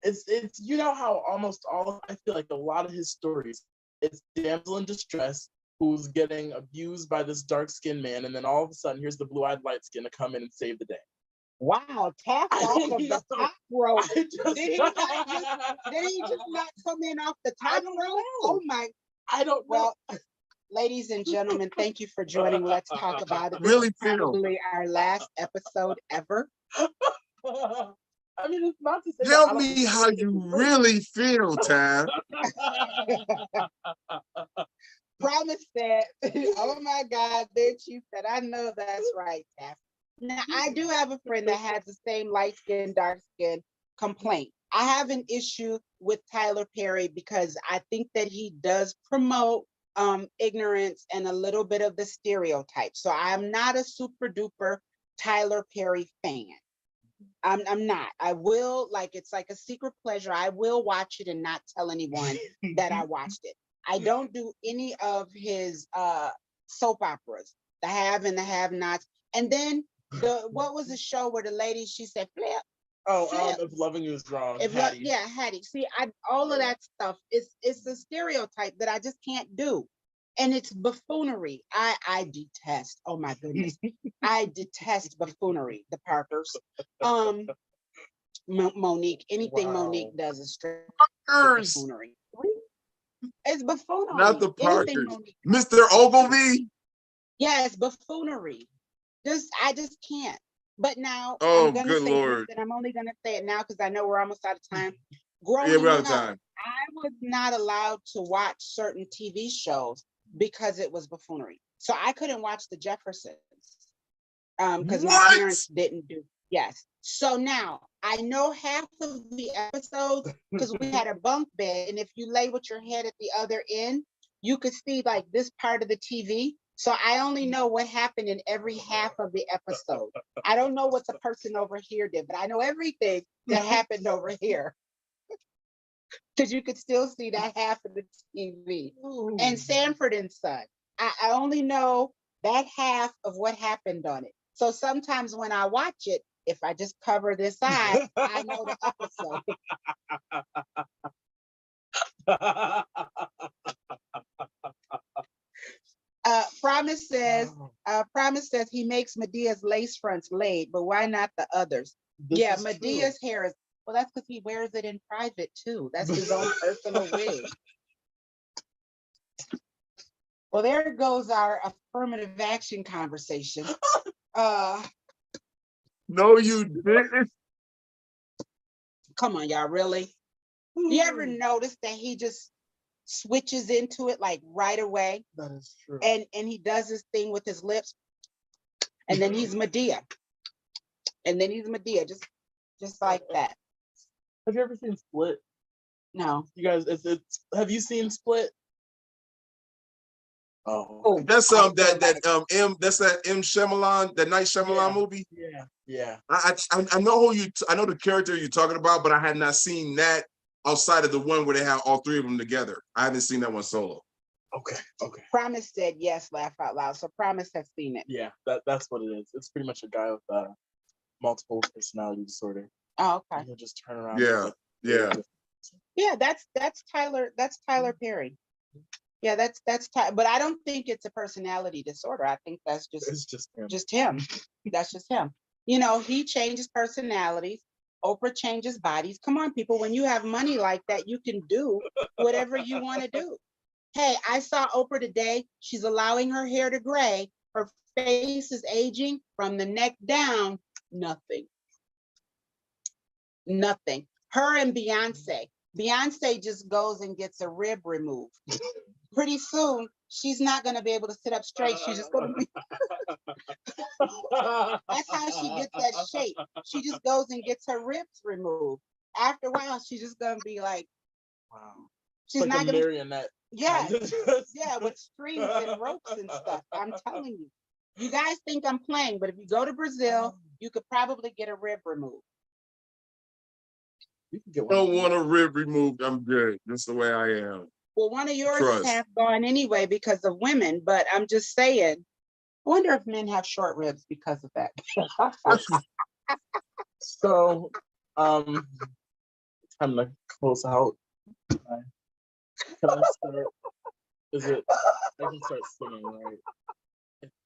It's you know how almost I feel like a lot of his stories, it's damsel in distress who's getting abused by this dark-skinned man, and then all of a sudden here's the blue-eyed light skin to come in and save the day. Wow, Taft I off don't of the know. top rope. I just, Did he just not come in off the I top don't rope? know. Oh my. I don't know. Well, ladies and gentlemen, thank you for joining Let's Talk About It. This Really is feel. probably our last episode ever. I mean, it's not to say Tell that me how you really feel, Taft. Promise that. Oh my God, there she said, I know that's right, Taft. Now, I do have a friend that has the same light skin, dark skin complaint. I have an issue with Tyler Perry because I think that he does promote ignorance and a little bit of the stereotype. So I'm not a super duper Tyler Perry fan. I'm not. I will, like, it's like a secret pleasure. I will watch it and not tell anyone that I watched it. I don't do any of his soap operas, the have and the have nots. And then what was the show where the lady, she said, flip. If loving you is wrong. Hattie. See, all of that stuff it's a stereotype that I just can't do. And it's buffoonery. I detest. Oh my goodness. I detest buffoonery, the Parkers. Monique, anything Wow. Monique does is straight Parkers, buffoonery. It's buffoonery. not the Anything Parkers. Monique- Mr. Ogilvy. Yeah, it's buffoonery. I just can't. But now Oh, I'm gonna good say Lord. this, and I'm only gonna say it now because I know we're almost out of time. Yeah, Growing we're out of up, time. I was not allowed to watch certain TV shows because it was buffoonery. So I couldn't watch The Jeffersons because my What? parents didn't do. Yes. So now I know half of the episodes because we had a bunk bed, and if you lay with your head at the other end, you could see like this part of the TV. So I only know what happened in every half of the episode. I don't know what the person over here did, but I know everything that happened over here. Because you could still see that half of the TV. And Sanford and Son. I only know that half of what happened on it. So sometimes when I watch it, if I just cover this eye, I know the episode. Promise says he makes Medea's lace fronts laid, but why not the others? This is Medea's true. hair is, well, that's because he wears it in private too. That's his own personal wig. Well, there goes our affirmative action conversation. No, you didn't. Come on, y'all, really? You ever notice that he just switches into it like right away? That is true. And he does this thing with his lips, and then he's Medea. And then he's Medea, just like that. Have you ever seen Split? No. You guys, have you seen Split? Oh, That's that's that M. Shyamalan, that Night Shyamalan movie. Yeah. I know I know the character you're talking about, but I had not seen that outside of the one where they have all three of them together. I haven't seen that one solo. Okay. Promise said yes, laugh out loud. So Promise has seen it. Yeah, that's what it is. It's pretty much a guy with multiple personality disorder. Oh, okay. And he'll just turn around. Yeah, that's Tyler. That's Tyler Perry. Yeah, that's but I don't think it's a personality disorder. I think that's just him. That's just him. You know, he changes personalities. Oprah changes bodies. Come on, people. When you have money like that, you can do whatever you want to do. Hey, I saw Oprah today. She's allowing her hair to gray Her face is aging from the neck down, nothing. Nothing. Her and Beyonce. Beyonce just goes and gets a rib removed. Pretty soon, she's not going to be able to sit up straight. She's just going to be. That's how she gets that shape. She just goes and gets her ribs removed. After a while, she's just going to be like, Wow. she's Like not a going to. marionette. Yeah, yeah, with strings and ropes and stuff. I'm telling you. You guys think I'm playing, but if you go to Brazil, you could probably get a rib removed. You can get I one. don't want a rib removed. I'm good. That's the way I am. Well, one of yours Trust. is half gone anyway because of women, but I'm just saying, I wonder if men have short ribs because of that. So, I'm gonna close out. Can I start? Is it? I can start singing, right?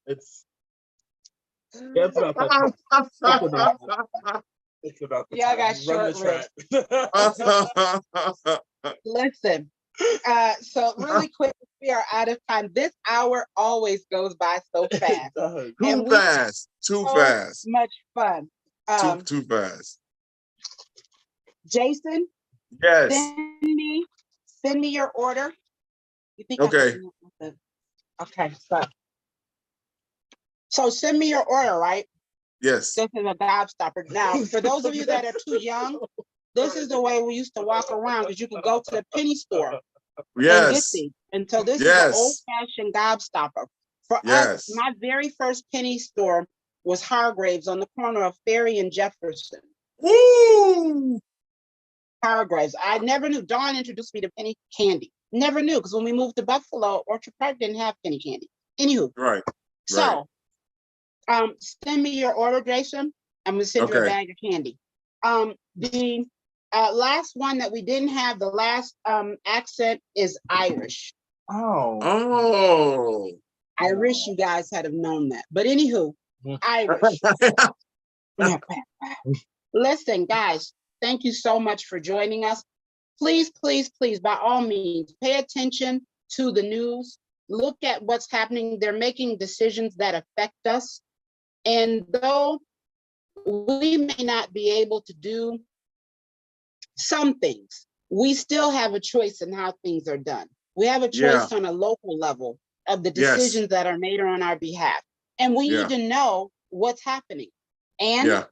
It's. Yeah, it's about that time. It's about the Yeah, I time. got Run short the track. Listen, so really quick, we are out of time. This hour always goes by so fast. It Too we fast. Too so fast. much fun. Too fast. Jason, Yes. send me your order. You think Okay. Okay, so send me your order, right? Yes. This is a gobstopper. Now, for those of you that are too young, this is the way we used to walk around because you could go to the penny store and get Yes. these. And so this is Yes. an old-fashioned gobstopper. For us, Yes. my very first penny store was Hargrave's on the corner of Ferry and Jefferson. Woo! Hargrave's. I never knew. Dawn introduced me to penny candy. Never knew because when we moved to Buffalo, Orchard Park didn't have penny candy. Anywho, Right. so send me your order, Jason. I'm gonna send you a Okay. bag of candy. The last one that we didn't have, the last accent is Irish. Oh. Oh. I wish you guys had have known that. But anywho, Irish. Listen, guys, thank you so much for joining us. Please, please, please, by all means, pay attention to the news. Look at what's happening. They're making decisions that affect us. And though we may not be able to do some things, we still have a choice in how things are done. We have a choice on a local level of the decisions that are made on our behalf. And we need to know what's happening. And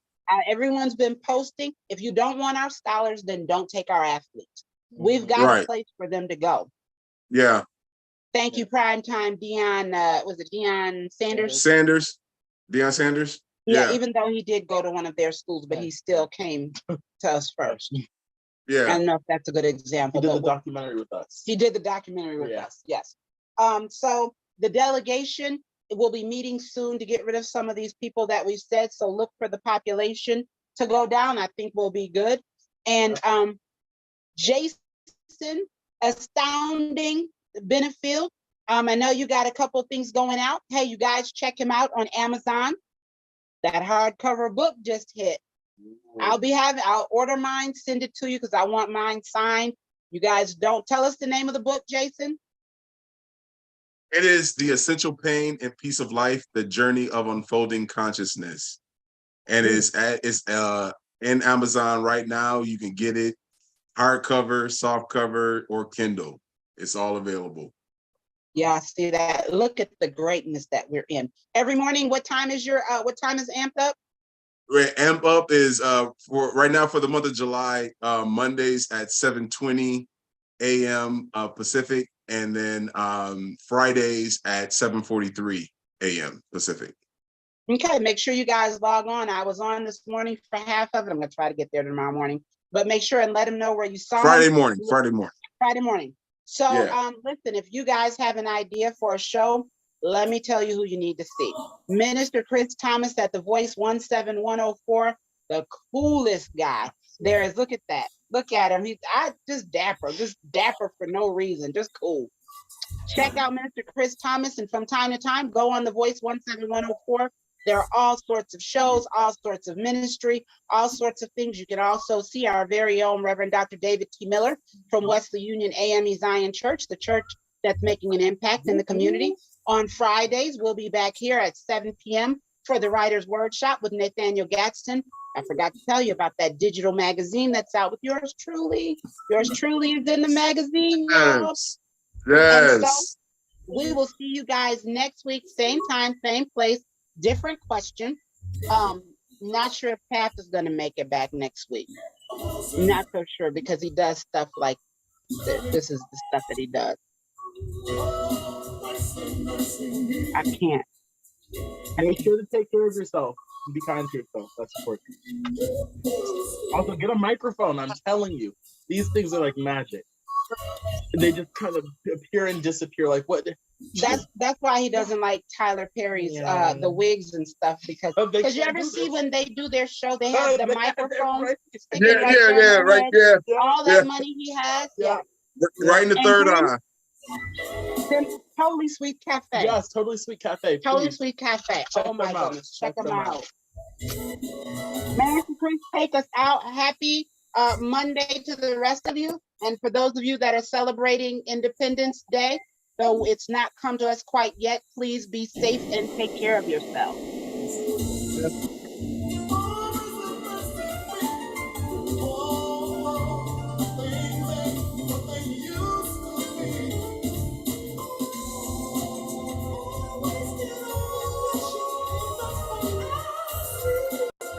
everyone's been posting, if you don't want our scholars, then don't take our athletes. We've got a place for them to go. Yeah. Thank you, Primetime Deion, was it Deion Sanders? Deion Sanders? Yeah, even though he did go to one of their schools, but he still came to us first. Yeah. I don't know if that's a good example. He did the documentary with us. He did the documentary with us, yes. So the delegation will be meeting soon to get rid of some of these people that we've said. So look for the population to go down. I think we'll be good. And Jason, Astounding Benefield. I know you got a couple of things going out. Hey, you guys check him out on Amazon. That hardcover book just hit. I'll order mine, send it to you because I want mine signed. You guys don't tell us the name of the book, Jason. It is The Essential Pain and Peace of Life, The Journey of Unfolding Consciousness. And it's in Amazon right now. You can get it hardcover, softcover, or Kindle. It's all available. Yeah, see that. Look at the greatness that we're in. Every morning, what time is Amped Up? Amp Up is for right now for the month of July, Mondays at 7:20 a.m. Pacific, and then Fridays at 7:43 a.m. Pacific. Okay, make sure you guys log on. I was on this morning for half of it. I'm gonna try to get there tomorrow morning, but make sure and let them know where you saw Friday them. morning. So listen, if you guys have an idea for a show, let me tell you who you need to see. Minister Chris Thomas at The Voice 17104, the coolest guy there is. Look at that. Look at him. He's just dapper for no reason, just cool. Check out Minister Chris Thomas, and from time to time, go on The Voice 17104. There are all sorts of shows, all sorts of ministry, all sorts of things. You can also see our very own Reverend Dr. David T. Miller from Wesley Union AME Zion Church, the church that's making an impact in the community. On Fridays, we'll be back here at 7 p.m. for the Writer's Workshop with Nathaniel Gadsden. I forgot to tell you about that digital magazine that's out with yours truly. Yours truly is in the magazine, y'all. Yes. And so Yes. we will see you guys next week, same time, same place, different question. Not sure if Taft is going to make it back next week. Not so sure because he does stuff like this. This is the stuff that he does. I can't. And make sure to take care of yourself and be kind to yourself. That's important. Also, get a microphone. I'm telling you, these things are like magic. They just kind of appear and disappear. Like what? That's why he doesn't like Tyler Perry's the wigs and stuff because you ever see when they do their show they have the microphone sticking right there, right there. all that money he has, Right in the third eye. Then Totally Sweet Cafe. Yes, Totally Sweet Cafe. Totally Please. Sweet Cafe. Check Oh my them out. goodness, check them them out. Nancy, please take us out. Happy Monday to the rest of you. And for those of you that are celebrating Independence Day, though it's not come to us quite yet, please be safe and take care of yourself.